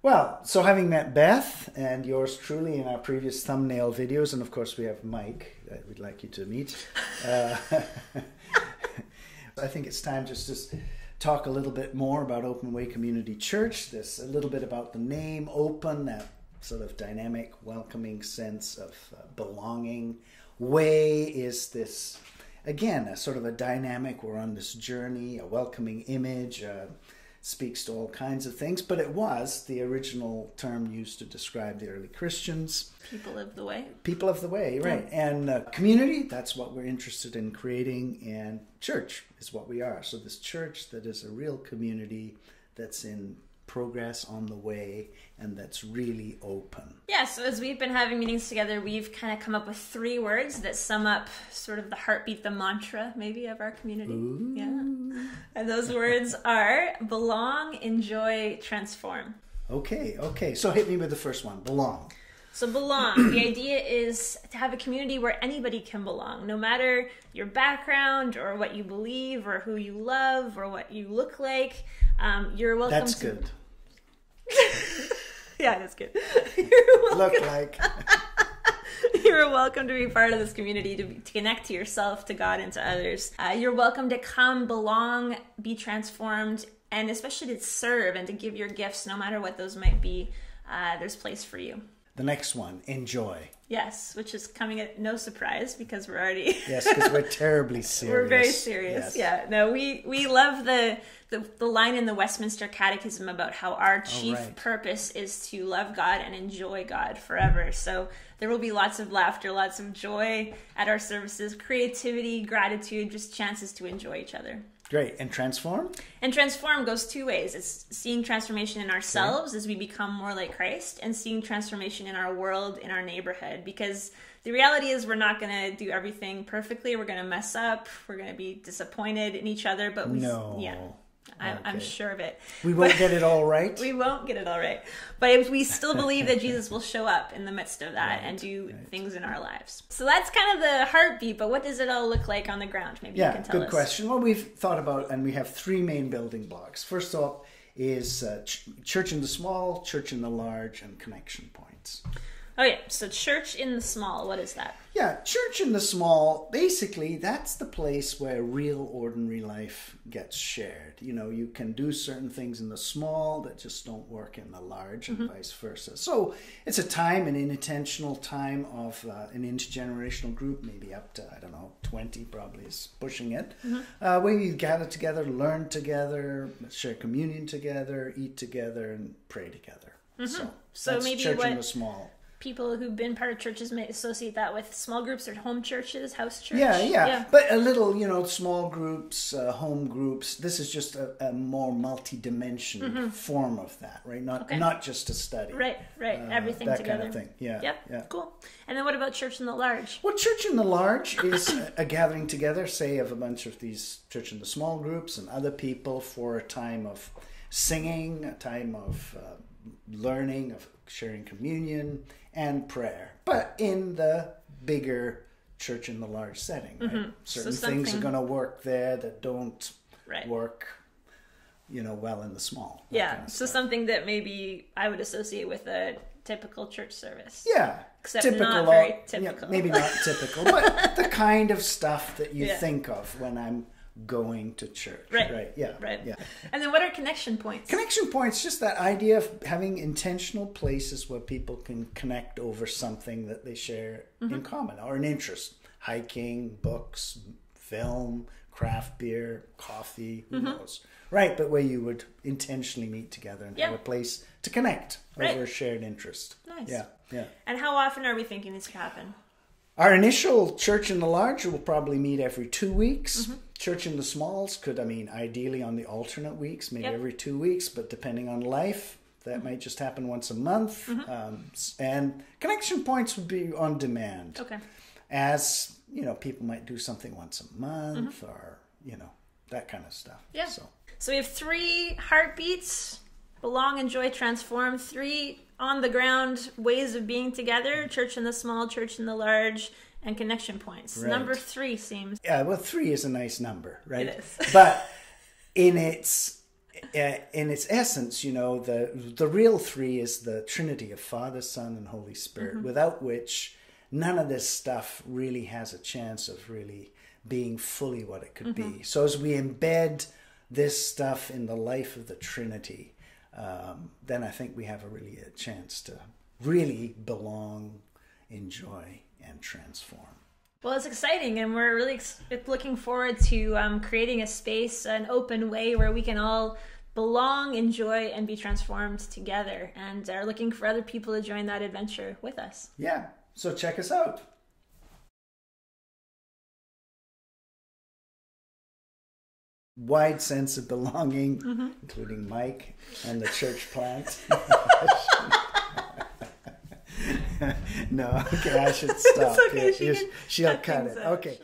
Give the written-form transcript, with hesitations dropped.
Well, so having met Beth and yours truly in our previous thumbnail videos, and of course we have Mike that we'd like you to meet, I think it's time just to talk a little bit more about Open Way Community Church, a little bit about the name Open, that sort of dynamic, welcoming sense of belonging. Way is this, again, a sort of a dynamic, we're on this journey, a welcoming image, speaks to all kinds of things, but it was the original term used to describe the early Christians. People of the way. People of the way, right. Yeah. And community, that's what we're interested in creating, and church is what we are. So this church that is a real community that's in progress, on the way, and that's really open. Yeah, so as we've been having meetings together, we've kind of come up with 3 words that sum up sort of the heartbeat, the mantra maybe of our community. Ooh. Yeah. And those words are belong, enjoy, transform. Okay. So hit me with the first one, belong. So belong, the idea is to have a community where anybody can belong, no matter your background or what you believe or who you love or what you look like. You're welcome. That's good. Yeah, that's good. You're welcome. Look like. You're welcome to be part of this community, to connect to yourself, to God, and to others. You're welcome to come, belong, be transformed, and especially to serve and to give your gifts, no matter what those might be. There's place for you. The next one, enjoy. Yes, which is coming at no surprise because we're already... Yes, because we're terribly serious. We're very serious, yes. Yeah. No, we love the line in the Westminster Catechism about how our chief purpose is to love God and enjoy God forever. So there will be lots of laughter, lots of joy at our services, creativity, gratitude, just chances to enjoy each other. Great. And transform? And transform goes 2 ways. It's seeing transformation in ourselves as we become more like Christ, and seeing transformation in our world, in our neighborhood. Because the reality is we're not going to do everything perfectly. We're going to mess up. We're going to be disappointed in each other. But I'm sure of it. We won't get it all right. We won't get it all right. But we still believe that Jesus will show up in the midst of that and do things in our lives. So that's kind of the heartbeat, but what does it all look like on the ground? Maybe you can tell us. Good question. Well, we've thought about, and we have 3 main building blocks. First up is church in the small, church in the large, and connection points. Okay, so church in the small, what is that? Yeah, church in the small, basically that's the place where real ordinary life gets shared. You know, you can do certain things in the small that just don't work in the large, and vice versa. So it's a time, an intentional time of an intergenerational group, maybe up to, 20 probably is pushing it, where you gather together, learn together, share communion together, eat together, and pray together. So that's maybe church in the small. People who've been part of churches may associate that with small groups or home churches, house church. Yeah. But a little, small groups, home groups. This is just a more multi-dimensional form of that, right? Not just a study. Right. Everything that together. Kind of thing. Yeah. Yep. Cool. And then what about church in the large? Well, church in the large is a gathering together, say, of a bunch of these church in the small groups and other people for a time of singing, a time of learning, of sharing communion, and prayer, but in the bigger church in the large setting, right? Certain things are going to work there that don't work, well in the small. Yeah, kind of stuff. Something that maybe I would associate with a typical church service. Yeah, except not very typical. Yeah, maybe not typical, but the kind of stuff that you think of when I'm going to church. Right. Yeah. And then what are connection points? Connection points, just that idea of having intentional places where people can connect over something that they share in common or an interest. Hiking, books, film, craft beer, coffee, who knows. Right, but where you would intentionally meet together and have a place to connect over a shared interest. Nice. Yeah. And how often are we thinking this could happen? Our initial church in the large will probably meet every 2 weeks. Church in the smalls could, ideally on the alternate weeks, maybe every 2 weeks, but depending on life, that might just happen once a month. And connection points would be on demand. Okay. As, people might do something once a month or, that kind of stuff. Yeah. So we have 3 heartbeats: belong, enjoy, transform. 3 on the ground ways of being together: church in the small, church in the large, and connection points. Right. Number 3 seems... Yeah, well, 3 is a nice number, right? It is. But in its in its essence, you know, the real three is the Trinity of Father, Son, and Holy Spirit, without which none of this stuff really has a chance of really being fully what it could be. So as we embed this stuff in the life of the Trinity, then I think we have a chance to really belong, enjoy, and transform. Well, it's exciting, and we're really looking forward to creating a space, an open way where we can all belong, enjoy, and be transformed together, and are looking for other people to join that adventure with us. Yeah, so check us out. Wide sense of belonging, including Mike and the church plant. No, okay, I should stop. It's okay, She'll cut it. out. Okay.